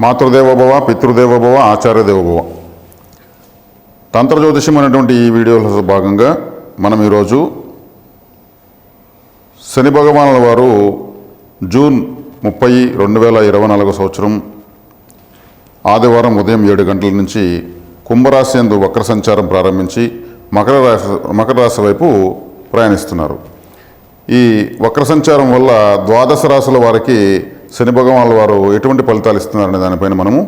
మాతృదేవోభవ, పితృదేవోభవ, ఆచార్యదేవోభవ. తంత్ర జ్యోతిషం అనేటువంటి ఈ వీడియోలో భాగంగా మనం ఈరోజు శని భగవానుల వారు జూన్ 30, 2024 సంవత్సరం ఆదివారం ఉదయం 7 గంటల నుంచి కుంభరాశి యందు వక్ర సంచారం ప్రారంభించి మకర రాశి వైపు ప్రయాణిస్తున్నారు. ఈ వక్ర సంచారం వల్ల ద్వాదశ రాశుల వారికి శని భగవానుల వారు ఎటువంటి ఫలితాలు ఇస్తున్నారనే దానిపైన మనము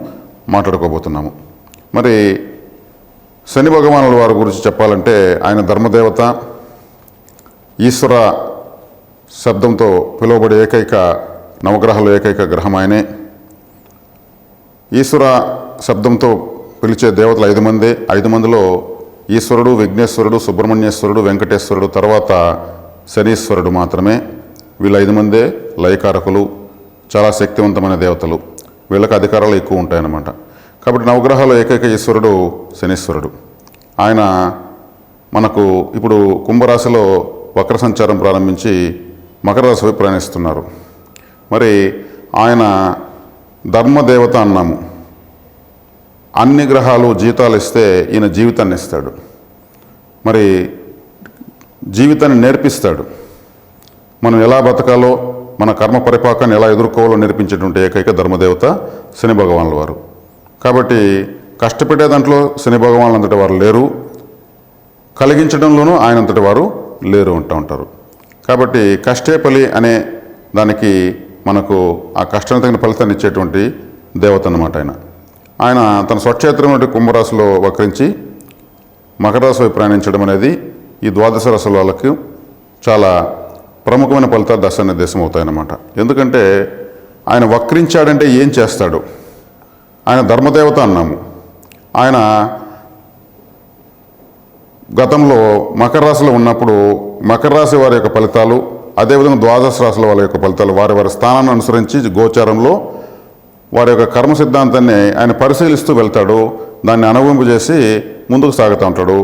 మాట్లాడుకోబోతున్నాము. మరి శని భగవానుల వారి గురించి చెప్పాలంటే ఆయన ధర్మదేవత, ఈశ్వర శబ్దంతో పిలువబడే ఏకైక నవగ్రహాలు ఏకైక గ్రహం ఆయనే. ఈశ్వర శబ్దంతో పిలిచే దేవతలు 5 మందే. 5 మందిలో ఈశ్వరుడు, విఘ్నేశ్వరుడు, సుబ్రహ్మణ్యేశ్వరుడు, వెంకటేశ్వరుడు, తర్వాత శనీశ్వరుడు మాత్రమే. వీళ్ళు 5 మందే లయకారకులు, చాలా శక్తివంతమైన దేవతలు. వీళ్ళకి అధికారాలు ఎక్కువ ఉంటాయన్నమాట. కాబట్టి నవగ్రహాలు ఏకైక ఈశ్వరుడు శనీశ్వరుడు. ఆయన మనకు ఇప్పుడు కుంభరాశిలో వక్ర సంచారం ప్రారంభించి మకర రాశి వైపు ప్రయాణిస్తున్నారు. మరి ఆయన ధర్మదేవత అన్నాము. అన్ని గ్రహాలు జీతాలు ఇస్తే ఈయన జీవితాన్ని ఇస్తాడు. మరి జీవితాన్ని నేర్పిస్తాడు. మనం ఎలా బతకాలో, మన కర్మ పరిపాకాన్ని ఎలా ఎదుర్కోవాలో నేర్పించేటువంటి ఏకైక ధర్మదేవత శని భగవానుల వారు. కాబట్టి కష్టపెట్టే దాంట్లో శని భగవానులు అంతటి వారు లేరు, కలిగించడంలోనూ ఆయన అంతటి వారు లేరు అంటూ ఉంటారు. కాబట్టి కష్టే ఫలి అనే దానికి మనకు ఆ కష్టానికి తగిన ఫలితాన్ని ఇచ్చేటువంటి దేవత అన్నమాట ఆయన తన స్వక్షేత్రం కుంభరాశిలో వక్రించి మకర రాశి వైపు ప్రయాణించడం అనేది ఈ ద్వాదశ రాశుల వాళ్ళకు చాలా ప్రముఖమైన ఫలితాలు దశ నిర్దేశం అవుతాయన్నమాట. ఎందుకంటే ఆయన వక్రించాడంటే ఏం చేస్తాడు? ఆయన ధర్మదేవత అన్నాము. ఆయన గతంలో మకర రాశిలో ఉన్నప్పుడు మకర రాశి వారి యొక్క ఫలితాలు, అదేవిధంగా ద్వాదశ రాశుల వాళ్ళ యొక్క ఫలితాలు వారి వారి స్థానాన్ని అనుసరించి గోచారంలో వారి యొక్క కర్మ సిద్ధాంతాన్ని ఆయన పరిశీలిస్తూ వెళ్తాడు. దాన్ని అనుభవింపజేసి ముందుకు సాగుతూ ఉంటాడు.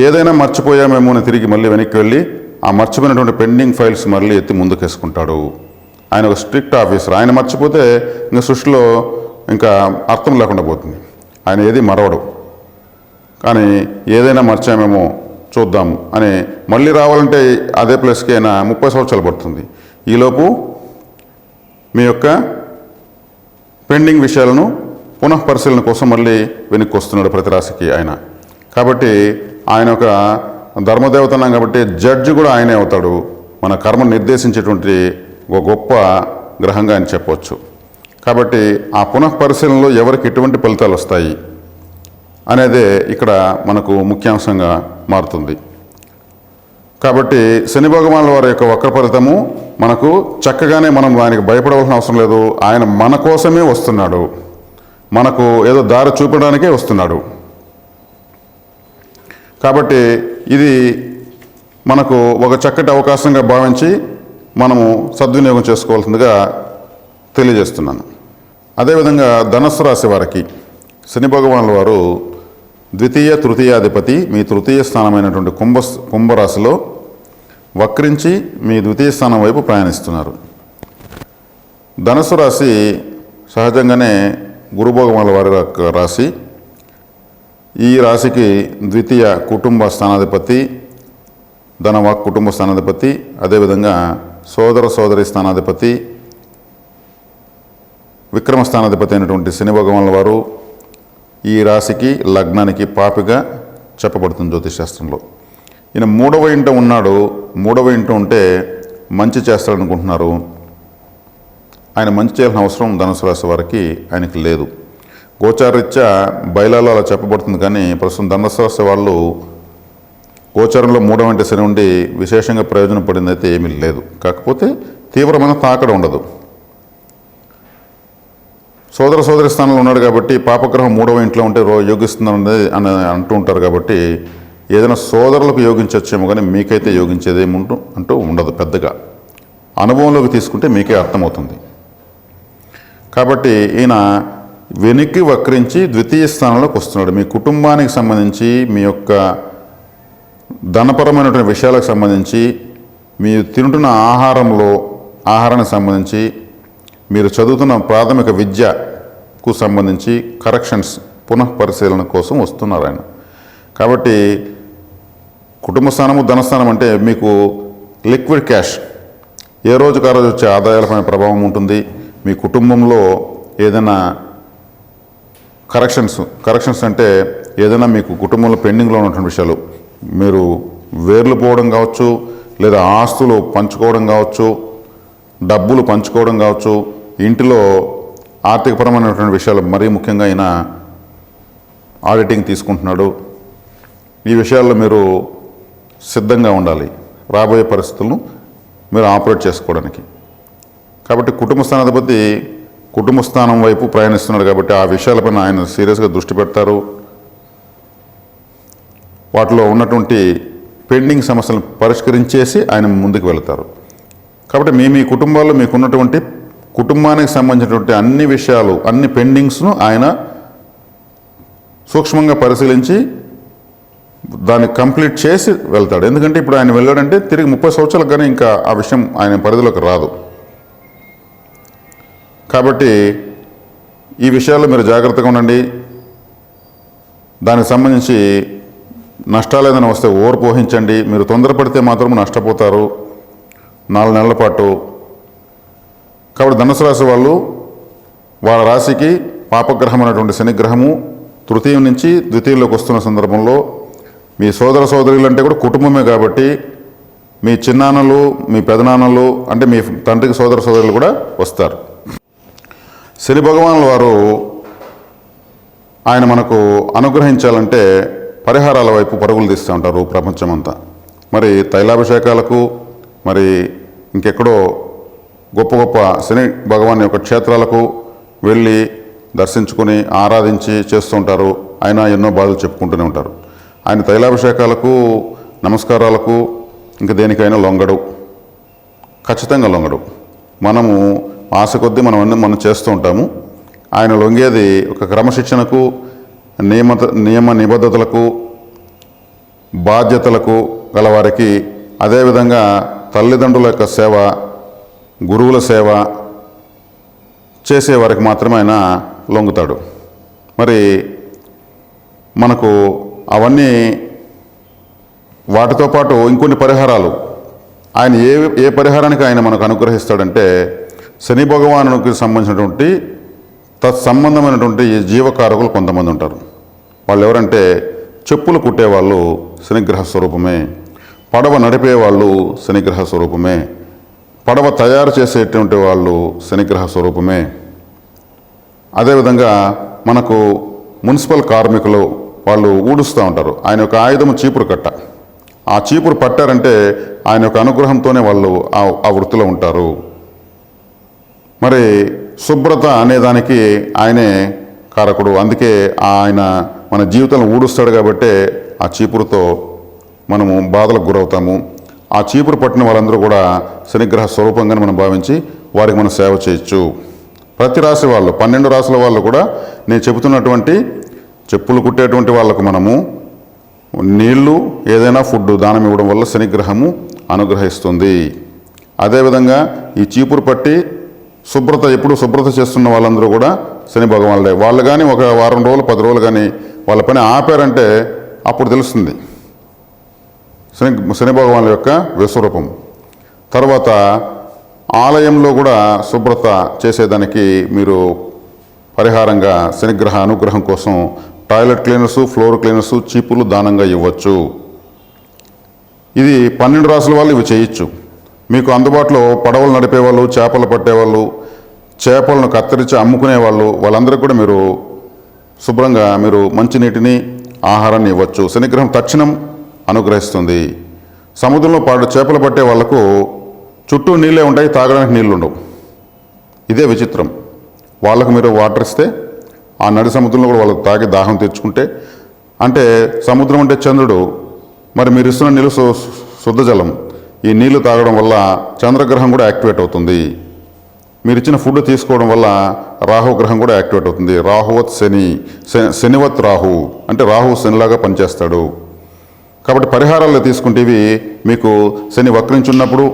ఏదైనా మర్చిపోయామేమో అని తిరిగి మళ్ళీ వెనక్కి వెళ్ళి ఆ మర్చిపోయినటువంటి పెండింగ్ ఫైల్స్ మళ్ళీ ఎత్తి ముందుకేసుకుంటాడు. ఆయన ఒక స్ట్రిక్ట్ ఆఫీసర్. ఆయన మర్చిపోతే ఇంకా సృష్టిలో ఇంకా అర్థం లేకుండా పోతుంది. ఆయన ఏది మరవడు. కానీ ఏదైనా మర్చామేమో చూద్దాం అని మళ్ళీ రావాలంటే అదే ప్లేస్కి అయినా 30 సంవత్సరాలు పడుతుంది. ఈలోపు మీ యొక్క పెండింగ్ విషయాలను పునః పరిశీలన కోసం మళ్ళీ వెనక్కి వస్తున్నాడు ప్రతి రాశికి ఆయన. కాబట్టి ఆయన ఒక ధర్మదేవత అన్నాం కాబట్టి జడ్జి కూడా ఆయనే అవుతాడు. మన కర్మను నిర్దేశించేటువంటి ఒక గొప్ప గ్రహంగా అని చెప్పవచ్చు. కాబట్టి ఆ పునః పరిశీలనలో ఎవరికి ఎటువంటి ఫలితాలు వస్తాయి అనేదే ఇక్కడ మనకు ముఖ్యాంశంగా మారుతుంది. కాబట్టి శని భగవానుల వారి యొక్క వక్ర ఫలితము మనకు చక్కగానే మనం దానికి భయపడవలసిన అవసరం లేదు. ఆయన మన కోసమే వస్తున్నాడు, మనకు ఏదో దారి చూపడానికే వస్తున్నాడు. కాబట్టి ఇది మనకు ఒక చక్కటి అవకాశంగా భావించి మనము సద్వినియోగం చేసుకోవాల్సిందిగా తెలియజేస్తున్నాను. అదేవిధంగా ధనుస్సు రాశి వారికి శని భగవానుల వారు ద్వితీయ తృతీయాధిపతి మీ తృతీయ స్థానమైనటువంటి కుంభరాశిలో వక్రించి మీ ద్వితీయ స్థానం వైపు ప్రయాణిస్తున్నారు. ధనుస్సు రాశి సహజంగానే గురు భగవానుల వారి రాశి. ఈ రాశికి ద్వితీయ కుటుంబ స్థానాధిపతి, ధనవాక్ కుటుంబ స్థానాధిపతి, అదేవిధంగా సోదర సోదరి స్థానాధిపతి, విక్రమ స్థానాధిపతి అయినటువంటి శని భగవానుల వారు ఈ రాశికి లగ్నానికి పాపిగా చెప్పబడుతుంది జ్యోతిష్ శాస్త్రంలో. ఈయన 3వ ఇంట ఉన్నాడు. 3వ ఇంట ఉంటే మంచి చేస్తాడనుకుంటున్నారు. ఆయన మంచి చేయాల్సిన అవసరం ధనుసు రాశి వారికి ఆయనకి లేదు. గోచారరీత్యా బయలాలో అలా చెప్పబడుతుంది. కానీ ప్రస్తుతం ధనుసు రాశి వాళ్ళు గోచారంలో 3వ ఇంట శని ఉండి విశేషంగా ప్రయోజనం పడింది అయితే ఏమీ లేదు. కాకపోతే తీవ్రమైన తాకడ ఉండదు. సోదర సోదరి స్థానంలో ఉన్నాడు కాబట్టి పాపగ్రహం 3వ ఇంట్లో ఉంటే యోగిస్తుందనేది అని అంటూ ఉంటారు. కాబట్టి ఏదైనా సోదరులకు యోగించవచ్చేమో కానీ మీకైతే యోగించేదేముంటూ అంటూ ఉండదు. పెద్దగా అనుభవంలోకి తీసుకుంటే మీకే అర్థమవుతుంది. కాబట్టి ఈయన వెనక్కి వక్రించి ద్వితీయ స్థానంలోకి వస్తున్నాడు. మీ కుటుంబానికి సంబంధించి, మీ యొక్క ధనపరమైనటువంటి విషయాలకు సంబంధించి, మీరు తింటున్న ఆహారానికి సంబంధించి, మీరు చదువుతున్న ప్రాథమిక విద్య కు సంబంధించి కరెక్షన్స్ పునఃపరిశీలన కోసం వస్తున్నారు ఆయన. కాబట్టి కుటుంబ స్థానము ధనస్థానం అంటే మీకు లిక్విడ్ క్యాష్ ఏ రోజుకు ఆ రోజు వచ్చే ఆదాయాలపైన ప్రభావం ఉంటుంది. మీ కుటుంబంలో ఏదైనా కరెక్షన్స్ అంటే ఏదైనా మీకు కుటుంబంలో పెండింగ్లో ఉన్నటువంటి విషయాలు, మీరు వేర్లు పోవడం కావచ్చు, లేదా ఆస్తులు పంచుకోవడం కావచ్చు, డబ్బులు పంచుకోవడం కావచ్చు, ఇంటిలో ఆర్థికపరమైనటువంటి విషయాలు, మరీ ముఖ్యంగా ఆయన ఆడిటింగ్ తీసుకుంటున్నాడు. ఈ విషయాల్లో మీరు సిద్ధంగా ఉండాలి రాబోయే పరిస్థితులను మీరు ఆపరేట్ చేసుకోవడానికి. కాబట్టి కుటుంబ స్థానాధిపతి కుటుంబ స్థానం వైపు ప్రయాణిస్తున్నాడు కాబట్టి ఆ విషయాలపైన ఆయన సీరియస్గా దృష్టి పెడతారు. వాటిలో ఉన్నటువంటి పెండింగ్ సమస్యలను పరిష్కరించేసి ఆయన ముందుకు వెళతారు. కాబట్టి మీ కుటుంబాల్లో మీకున్నటువంటి కుటుంబానికి సంబంధించినటువంటి అన్ని విషయాలు, అన్ని పెండింగ్స్ను ఆయన సూక్ష్మంగా పరిశీలించి దాన్ని కంప్లీట్ చేసి వెళ్తాడు. ఎందుకంటే ఇప్పుడు ఆయన వెళ్ళాడంటే తిరిగి 30 సంవత్సరాలకు కానీ ఇంకా ఆ విషయం ఆయన పరిధిలోకి రాదు. కాబట్టి ఈ విషయాల్లో మీరు జాగ్రత్తగా ఉండండి. దానికి సంబంధించి నష్టాలు ఏదైనా వస్తే ఓర్పు వహించండి. మీరు తొందరపడితే మాత్రం నష్టపోతారు 4 నెలల పాటు. కాబట్టి ధనుసు రాశి వాళ్ళు వాళ్ళ రాశికి పాపగ్రహం అనేటువంటి శనిగ్రహము తృతీయం నుంచి ద్వితీయంలోకి వస్తున్న సందర్భంలో మీ సోదర సోదరులు అంటే కూడా కుటుంబమే కాబట్టి మీ చిన్నాన్నలు, మీ పెదనాన్నలు అంటే మీ తండ్రికి సోదర సోదరులు కూడా వస్తారు. శని భగవానుల వారు ఆయన మనకు అనుగ్రహించాలంటే పరిహారాల వైపు పరుగులు తీస్తూ ఉంటారు ప్రపంచమంతా. మరి తైలాభిషేకాలకు, మరి ఇంకెక్కడో గొప్ప గొప్ప శని భగవాన్ యొక్క క్షేత్రాలకు వెళ్ళి దర్శించుకొని ఆరాధించి చేస్తూ ఉంటారు. ఆయన ఎన్నో బాధలు చెప్పుకుంటూనే ఉంటారు. ఆయన తైలాభిషేకాలకు, నమస్కారాలకు ఇంకా దేనికైనా లొంగడు, ఖచ్చితంగా లొంగడు. మనము ఆశ కొద్దీ మనం చేస్తూ ఉంటాము. ఆయన లొంగేది ఒక క్రమశిక్షణకు, నియమ నిబద్ధతలకు, బాధ్యతలకు గలవారికి, అదేవిధంగా తల్లిదండ్రుల యొక్క సేవ, గురువుల సేవ చేసేవారికి మాత్రమే ఆయన లొంగుతాడు. మరి మనకు అవన్నీ వాటితో పాటు ఇంకొన్ని పరిహారాలు ఆయన ఏ పరిహారానికి ఆయన మనకు అనుగ్రహిస్తాడంటే శని భగవానునికి సంబంధించినటువంటి తత్సంబంధమైనటువంటి జీవకారకులు కొంతమంది ఉంటారు. వాళ్ళు ఎవరంటే చెప్పులు కుట్టేవాళ్ళు శనిగ్రహ స్వరూపమే, పడవ నడిపేవాళ్ళు శనిగ్రహ స్వరూపమే, పడవ తయారు చేసేటువంటి వాళ్ళు శనిగ్రహ స్వరూపమే. అదేవిధంగా మనకు మున్సిపల్ కార్మికులు వాళ్ళు ఊడుస్తూ ఉంటారు. ఆయన యొక్క ఆయుధము చీపురు కట్ట. ఆ చీపురు పట్టారంటే ఆయన యొక్క అనుగ్రహంతోనే వాళ్ళు ఆ వృత్తిలో ఉంటారు. మరి శుభ్రత అనేదానికి ఆయనే కారకుడు. అందుకే ఆయన మన జీవితంలో ఊడుస్తాడు కాబట్టి ఆ చీపురుతో మనము బాధలకు గురవుతాము. ఆ చీపురు పట్టిన వాళ్ళందరూ కూడా శనిగ్రహ స్వరూపంగానే మనం భావించి వారికి మనం సేవ చేయొచ్చు. ప్రతి రాశి వాళ్ళు, 12 రాశుల వాళ్ళు కూడా నేను చెబుతున్నటువంటి చెప్పులు కుట్టేటువంటి వాళ్ళకు మనము నీళ్లు, ఏదైనా ఫుడ్ దానం ఇవ్వడం వల్ల శనిగ్రహము అనుగ్రహిస్తుంది. అదేవిధంగా ఈ చీపురు పట్టి ఎప్పుడు శుభ్రత చేస్తున్న వాళ్ళందరూ కూడా శని భగవానులే. వాళ్ళు కానీ ఒక వారం రోజులు 10 రోజులు కానీ వాళ్ళ పని ఆపారంటే అప్పుడు తెలుస్తుంది శని భగవానుల యొక్క విశ్వరూపం. తర్వాత ఆలయంలో కూడా శుభ్రత చేసేదానికి మీరు పరిహారంగా శనిగ్రహ అనుగ్రహం కోసం టాయిలెట్ క్లీనర్సు, ఫ్లోర్ క్లీనర్సు, చీపులు దానంగా ఇవ్వచ్చు. ఇది 12 రాసుల వాళ్ళు ఇవి చేయొచ్చు. మీకు అందుబాటులో పడవలు నడిపేవాళ్ళు, చేపలు పట్టేవాళ్ళు, చేపలను కత్తిరించి అమ్ముకునేవాళ్ళు, వాళ్ళందరికీ కూడా మీరు శుభ్రంగా మీరు మంచినీటిని, ఆహారాన్ని ఇవ్వచ్చు. శనిగ్రహం తక్షణం అనుగ్రహిస్తుంది. సముద్రంలో చేపలు పట్టే వాళ్లకు చుట్టూ నీళ్ళే ఉంటాయి, తాగడానికి నీళ్ళు ఉండవు. ఇదే విచిత్రం. వాళ్ళకు మీరు వాటర్ ఇస్తే ఆ నడి సముద్రంలో కూడా వాళ్ళకు తాగి దాహం తెచ్చుకుంటే, అంటే సముద్రం అంటే చంద్రుడు, మరి మీరు ఇస్తున్న నీళ్ళు శుద్ధ జలం. ఈ నీళ్లు తాగడం వల్ల చంద్రగ్రహం కూడా యాక్టివేట్ అవుతుంది. మీరు ఇచ్చిన ఫుడ్ తీసుకోవడం వల్ల రాహు గ్రహం కూడా యాక్టివేట్ అవుతుంది. రాహువత్ శనివత్ రాహు అంటే రాహు శనిలాగా పనిచేస్తాడు. కాబట్టి పరిహారాల్లో తీసుకుంటే ఇవి మీకు శని వక్రించున్నప్పుడు,